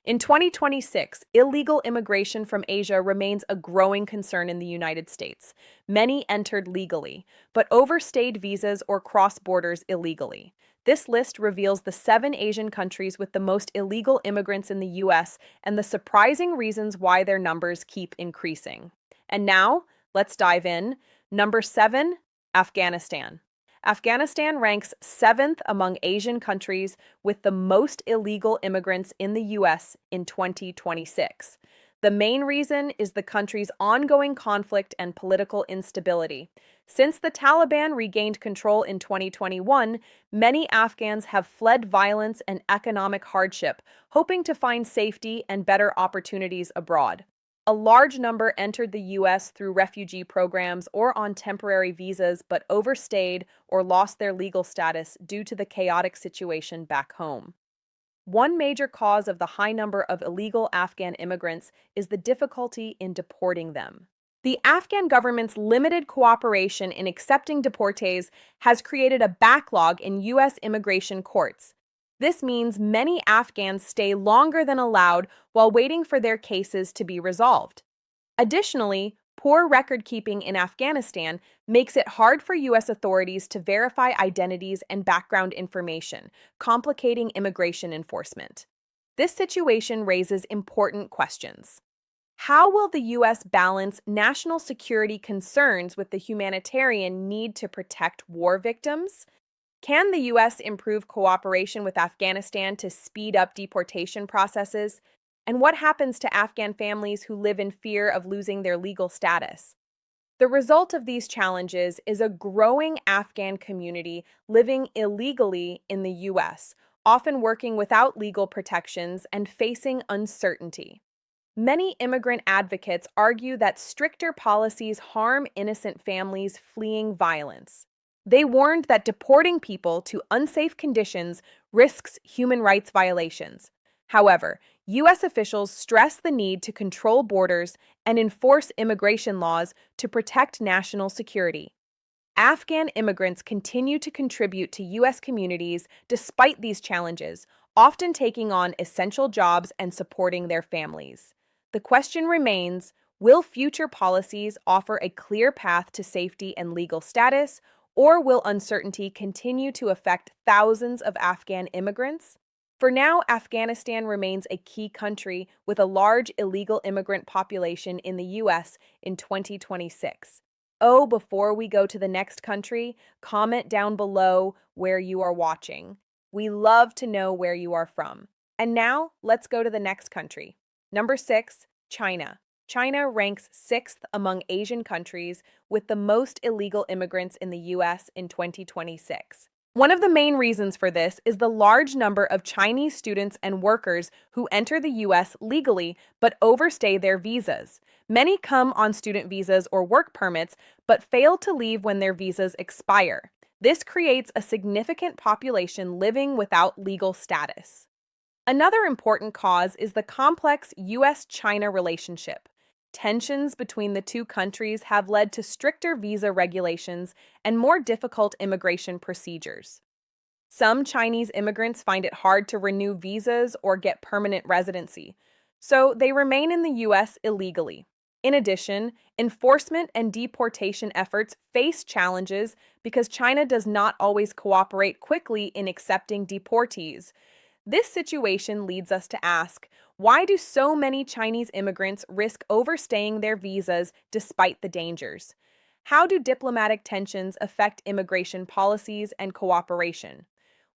In 2026, illegal immigration from Asia remains a growing concern in the United States. Many entered legally, but overstayed visas or crossed borders illegally. This list reveals the 7 Asian countries with the most illegal immigrants in the U.S. and the surprising reasons why their numbers keep increasing. And now, let's dive in. Number 7, Afghanistan. Afghanistan ranks 7th among Asian countries with the most illegal immigrants in the U.S. in 2026. The main reason is the country's ongoing conflict and political instability. Since the Taliban regained control in 2021, many Afghans have fled violence and economic hardship, hoping to find safety and better opportunities abroad. A large number entered the U.S. through refugee programs or on temporary visas but overstayed or lost their legal status due to the chaotic situation back home. One major cause of the high number of illegal Afghan immigrants is the difficulty in deporting them. The Afghan government's limited cooperation in accepting deportees has created a backlog in U.S. immigration courts. This means many Afghans stay longer than allowed while waiting for their cases to be resolved. Additionally, poor record-keeping in Afghanistan makes it hard for U.S. authorities to verify identities and background information, complicating immigration enforcement. This situation raises important questions. How will the U.S. balance national security concerns with the humanitarian need to protect war victims? Can the U.S. improve cooperation with Afghanistan to speed up deportation processes? And what happens to Afghan families who live in fear of losing their legal status? The result of these challenges is a growing Afghan community living illegally in the U.S., often working without legal protections and facing uncertainty. Many immigrant advocates argue that stricter policies harm innocent families fleeing violence. They warned that deporting people to unsafe conditions risks human rights violations. However, U.S. officials stress the need to control borders and enforce immigration laws to protect national security. Afghan immigrants continue to contribute to U.S. communities despite these challenges, often taking on essential jobs and supporting their families. The question remains, will future policies offer a clear path to safety and legal status, or will uncertainty continue to affect thousands of Afghan immigrants? For now, Afghanistan remains a key country with a large illegal immigrant population in the U.S. in 2026. Oh, before we go to the next country, comment down below where you are watching. We love to know where you are from. And now, let's go to the next country. Number 6, China. China ranks 6th among Asian countries with the most illegal immigrants in the U.S. in 2026. One of the main reasons for this is the large number of Chinese students and workers who enter the U.S. legally but overstay their visas. Many come on student visas or work permits but fail to leave when their visas expire. This creates a significant population living without legal status. Another important cause is the complex U.S.-China relationship. Tensions between the two countries have led to stricter visa regulations and more difficult immigration procedures. Some Chinese immigrants find it hard to renew visas or get permanent residency, so they remain in the U.S. illegally. In addition, enforcement and deportation efforts face challenges because China does not always cooperate quickly in accepting deportees. This situation leads us to ask, why do so many Chinese immigrants risk overstaying their visas despite the dangers? How do diplomatic tensions affect immigration policies and cooperation?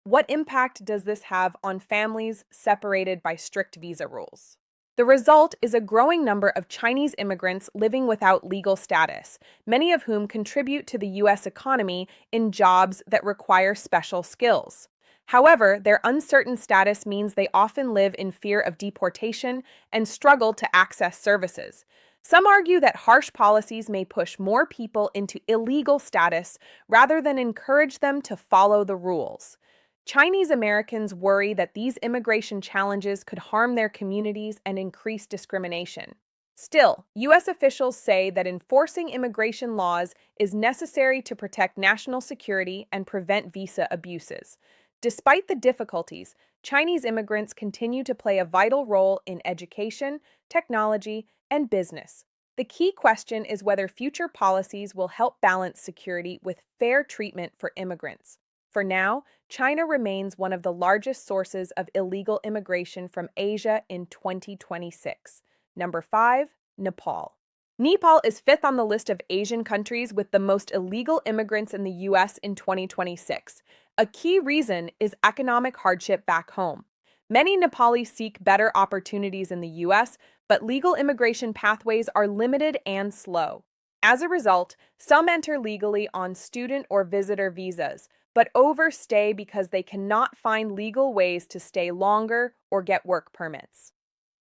What impact does this have on families separated by strict visa rules? The result is a growing number of Chinese immigrants living without legal status, many of whom contribute to the U.S. economy in jobs that require special skills. However, their uncertain status means they often live in fear of deportation and struggle to access services. Some argue that harsh policies may push more people into illegal status rather than encourage them to follow the rules. Chinese Americans worry that these immigration challenges could harm their communities and increase discrimination. Still, U.S. officials say that enforcing immigration laws is necessary to protect national security and prevent visa abuses. Despite the difficulties, Chinese immigrants continue to play a vital role in education, technology, and business. The key question is whether future policies will help balance security with fair treatment for immigrants. For now, China remains one of the largest sources of illegal immigration from Asia in 2026. Number 5, Nepal. Nepal is fifth on the list of Asian countries with the most illegal immigrants in the U.S. in 2026. A key reason is economic hardship back home. Many Nepalis seek better opportunities in the U.S., but legal immigration pathways are limited and slow. As a result, some enter legally on student or visitor visas, but overstay because they cannot find legal ways to stay longer or get work permits.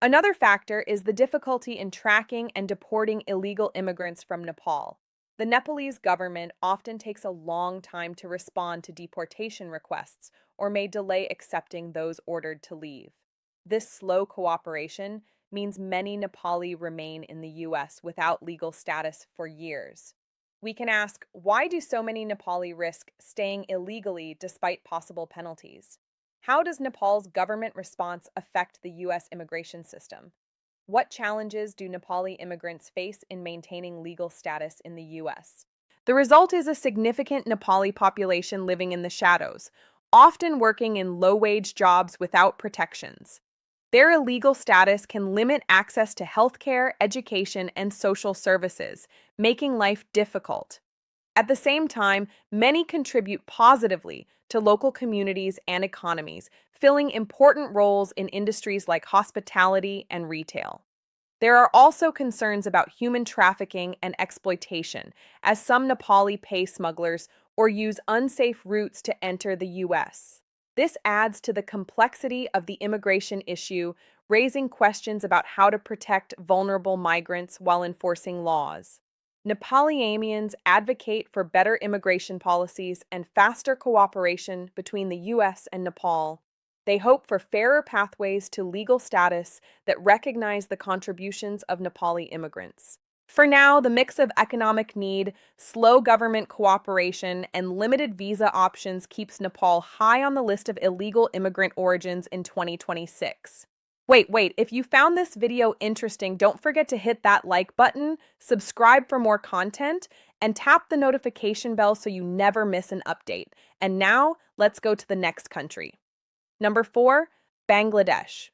Another factor is the difficulty in tracking and deporting illegal immigrants from Nepal. The Nepalese government often takes a long time to respond to deportation requests or may delay accepting those ordered to leave. This slow cooperation means many Nepali remain in the U.S. without legal status for years. We can ask, why do so many Nepali risk staying illegally despite possible penalties? How does Nepal's government response affect the U.S. immigration system? What challenges do Nepali immigrants face in maintaining legal status in the U.S.? The result is a significant Nepali population living in the shadows, often working in low-wage jobs without protections. Their illegal status can limit access to healthcare, education, and social services, making life difficult. At the same time, many contribute positively to local communities and economies, filling important roles in industries like hospitality and retail. There are also concerns about human trafficking and exploitation, as some Nepali pay smugglers or use unsafe routes to enter the U.S. This adds to the complexity of the immigration issue, raising questions about how to protect vulnerable migrants while enforcing laws. Nepalians advocate for better immigration policies and faster cooperation between the U.S. and Nepal. They hope for fairer pathways to legal status that recognize the contributions of Nepali immigrants. For now, the mix of economic need, slow government cooperation, and limited visa options keeps Nepal high on the list of illegal immigrant origins in 2026. Wait, if you found this video interesting, don't forget to hit that like button, subscribe for more content, and tap the notification bell so you never miss an update. And now, let's go to the next country. Number 4, Bangladesh.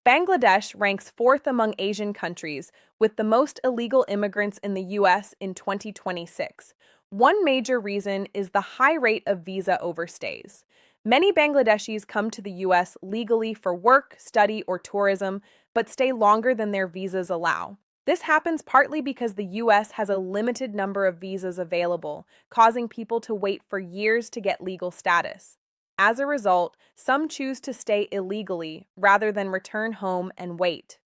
Bangladesh ranks fourth among Asian countries, with the most illegal immigrants in the U.S. in 2026. One major reason is the high rate of visa overstays. Many Bangladeshis come to the U.S. legally for work, study, or tourism, but stay longer than their visas allow. This happens partly because the U.S. has a limited number of visas available, causing people to wait for years to get legal status. As a result, some choose to stay illegally rather than return home and wait.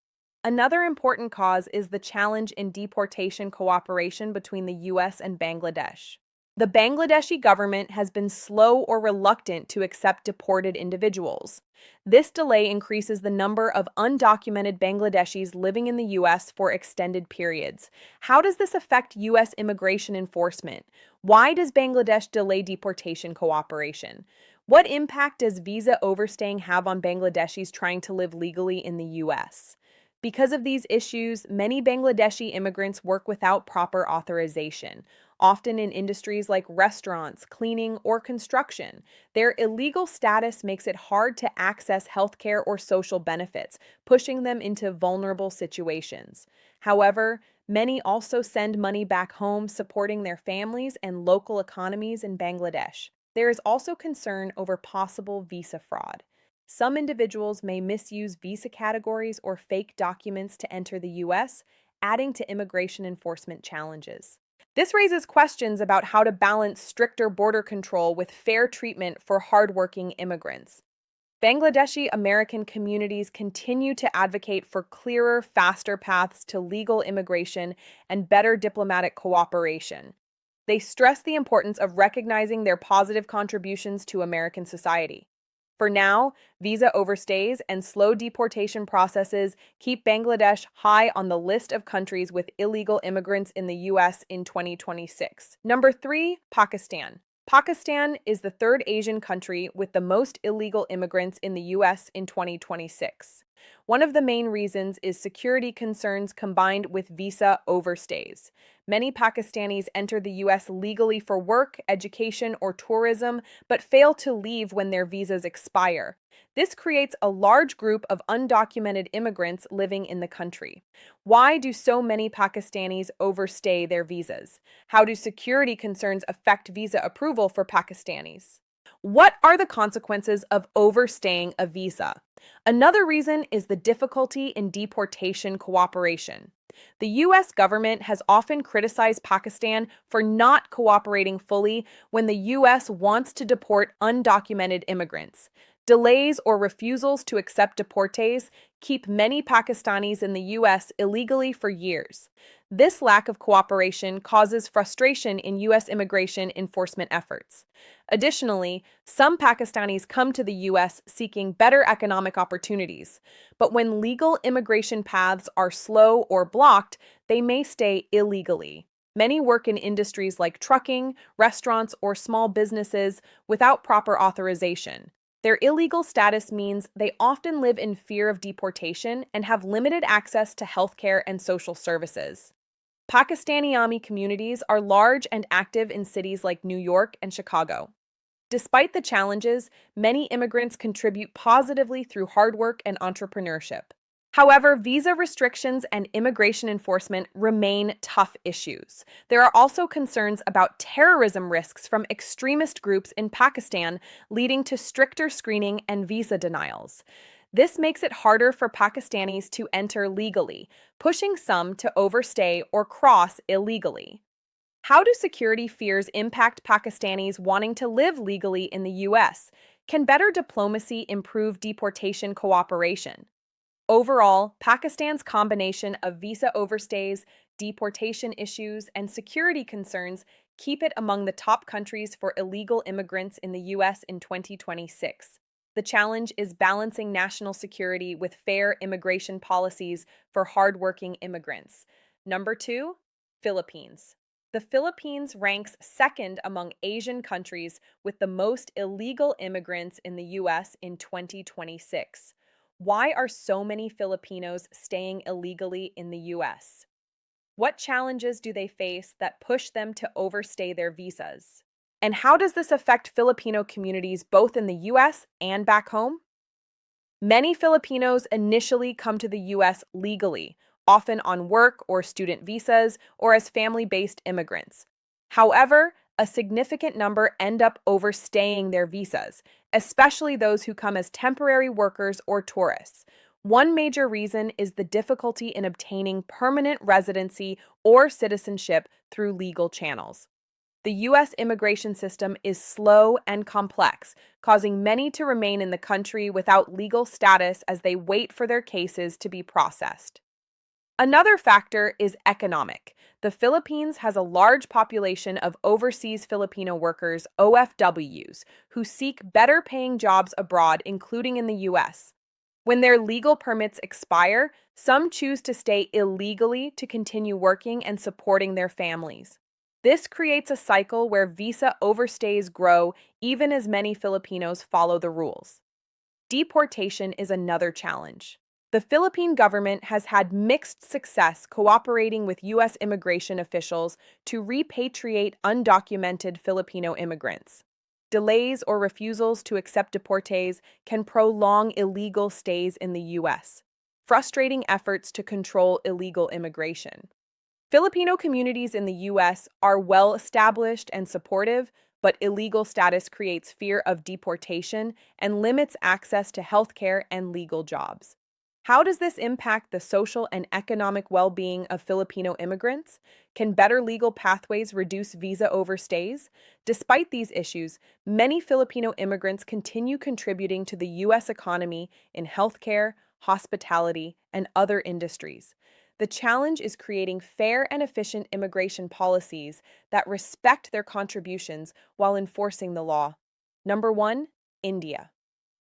Another important cause is the challenge in deportation cooperation between the U.S. and Bangladesh. The Bangladeshi government has been slow or reluctant to accept deported individuals. This delay increases the number of undocumented Bangladeshis living in the U.S. for extended periods. How does this affect U.S. immigration enforcement? Why does Bangladesh delay deportation cooperation? What impact does visa overstaying have on Bangladeshis trying to live legally in the U.S.? Because of these issues, many Bangladeshi immigrants work without proper authorization, often in industries like restaurants, cleaning, or construction. Their illegal status makes it hard to access healthcare or social benefits, pushing them into vulnerable situations. However, many also send money back home, supporting their families and local economies in Bangladesh. There is also concern over possible visa fraud. Some individuals may misuse visa categories or fake documents to enter the U.S., adding to immigration enforcement challenges. This raises questions about how to balance stricter border control with fair treatment for hardworking immigrants. Bangladeshi American communities continue to advocate for clearer, faster paths to legal immigration and better diplomatic cooperation. They stress the importance of recognizing their positive contributions to American society. For now, visa overstays and slow deportation processes keep Bangladesh high on the list of countries with illegal immigrants in the U.S. in 2026. Number 3, Pakistan. Pakistan is the third Asian country with the most illegal immigrants in the U.S. in 2026. One of the main reasons is security concerns combined with visa overstays. Many Pakistanis enter the U.S. legally for work, education, or tourism, but fail to leave when their visas expire. This creates a large group of undocumented immigrants living in the country. Why do so many Pakistanis overstay their visas? How do security concerns affect visa approval for Pakistanis? What are the consequences of overstaying a visa? Another reason is the difficulty in deportation cooperation. The U.S. government has often criticized Pakistan for not cooperating fully when the U.S. wants to deport undocumented immigrants. Delays or refusals to accept deportees keep many Pakistanis in the U.S. illegally for years. This lack of cooperation causes frustration in U.S. immigration enforcement efforts. Additionally, some Pakistanis come to the U.S. seeking better economic opportunities, but when legal immigration paths are slow or blocked, they may stay illegally. Many work in industries like trucking, restaurants, or small businesses without proper authorization. Their illegal status means they often live in fear of deportation and have limited access to healthcare and social services. Pakistani Ami communities are large and active in cities like New York and Chicago. Despite the challenges, many immigrants contribute positively through hard work and entrepreneurship. However, visa restrictions and immigration enforcement remain tough issues. There are also concerns about terrorism risks from extremist groups in Pakistan, leading to stricter screening and visa denials. This makes it harder for Pakistanis to enter legally, pushing some to overstay or cross illegally. How do security fears impact Pakistanis wanting to live legally in the U.S.? Can better diplomacy improve deportation cooperation? Overall, Pakistan's combination of visa overstays, deportation issues, and security concerns keep it among the top countries for illegal immigrants in the U.S. in 2026. The challenge is balancing national security with fair immigration policies for hardworking immigrants. Number 2, Philippines. The Philippines ranks second among Asian countries with the most illegal immigrants in the U.S. in 2026. Why are so many Filipinos staying illegally in the U.S.? What challenges do they face that push them to overstay their visas? And how does this affect Filipino communities both in the U.S. and back home? Many Filipinos initially come to the U.S. legally, often on work or student visas or as family-based immigrants. However, a significant number end up overstaying their visas, especially those who come as temporary workers or tourists. One major reason is the difficulty in obtaining permanent residency or citizenship through legal channels. The U.S. immigration system is slow and complex, causing many to remain in the country without legal status as they wait for their cases to be processed. Another factor is economic. The Philippines has a large population of overseas Filipino workers, OFWs, who seek better paying jobs abroad, including in the U.S. When their legal permits expire, some choose to stay illegally to continue working and supporting their families. This creates a cycle where visa overstays grow even as many Filipinos follow the rules. Deportation is another challenge. The Philippine government has had mixed success cooperating with U.S. immigration officials to repatriate undocumented Filipino immigrants. Delays or refusals to accept deportees can prolong illegal stays in the U.S., frustrating efforts to control illegal immigration. Filipino communities in the U.S. are well established and supportive, but illegal status creates fear of deportation and limits access to healthcare and legal jobs. How does this impact the social and economic well-being of Filipino immigrants? Can better legal pathways reduce visa overstays? Despite these issues, many Filipino immigrants continue contributing to the U.S. economy in healthcare, hospitality, and other industries. The challenge is creating fair and efficient immigration policies that respect their contributions while enforcing the law. Number 1, India.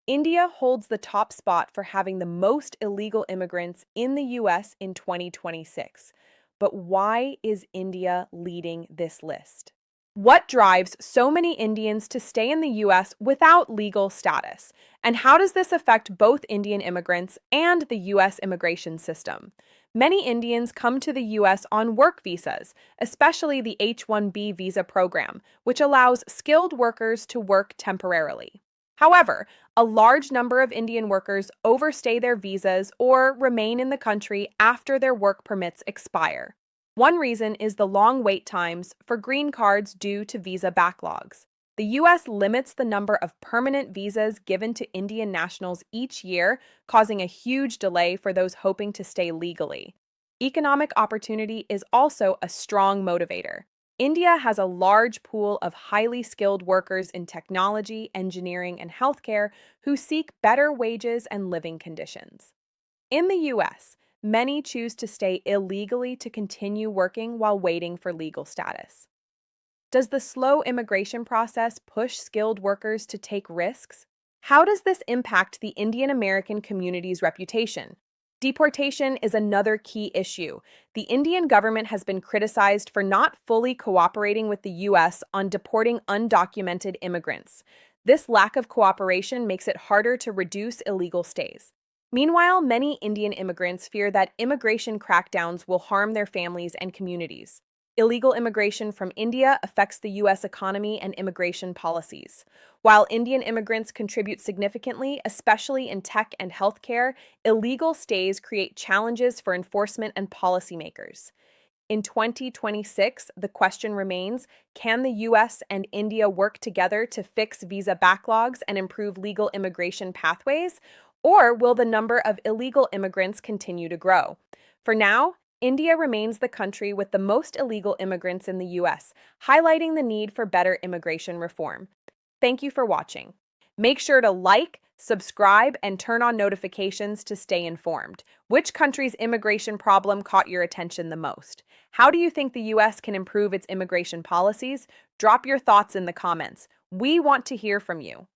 India holds the top spot for having the most illegal immigrants in the U.S. in 2026. But why is India leading this list? What drives so many Indians to stay in the U.S. without legal status? And how does this affect both Indian immigrants and the U.S. immigration system? Many Indians come to the U.S. on work visas, especially the H-1B visa program, which allows skilled workers to work temporarily. However, a large number of Indian workers overstay their visas or remain in the country after their work permits expire. One reason is the long wait times for green cards due to visa backlogs. The U.S. limits the number of permanent visas given to Indian nationals each year, causing a huge delay for those hoping to stay legally. Economic opportunity is also a strong motivator. India has a large pool of highly skilled workers in technology, engineering, and healthcare who seek better wages and living conditions. In the U.S., many choose to stay illegally to continue working while waiting for legal status. Does the slow immigration process push skilled workers to take risks? How does this impact the Indian American community's reputation? Deportation is another key issue. The Indian government has been criticized for not fully cooperating with the U.S. on deporting undocumented immigrants. This lack of cooperation makes it harder to reduce illegal stays. Meanwhile, many Indian immigrants fear that immigration crackdowns will harm their families and communities. Illegal immigration from India affects the U.S. economy and immigration policies. While Indian immigrants contribute significantly, especially in tech and healthcare, illegal stays create challenges for enforcement and policymakers. In 2026, the question remains, can the U.S. and India work together to fix visa backlogs and improve legal immigration pathways? Or will the number of illegal immigrants continue to grow? For now, India remains the country with the most illegal immigrants in the U.S., highlighting the need for better immigration reform. Thank you for watching. Make sure to like, subscribe, and turn on notifications to stay informed. Which country's immigration problem caught your attention the most? How do you think the U.S. can improve its immigration policies? Drop your thoughts in the comments. We want to hear from you.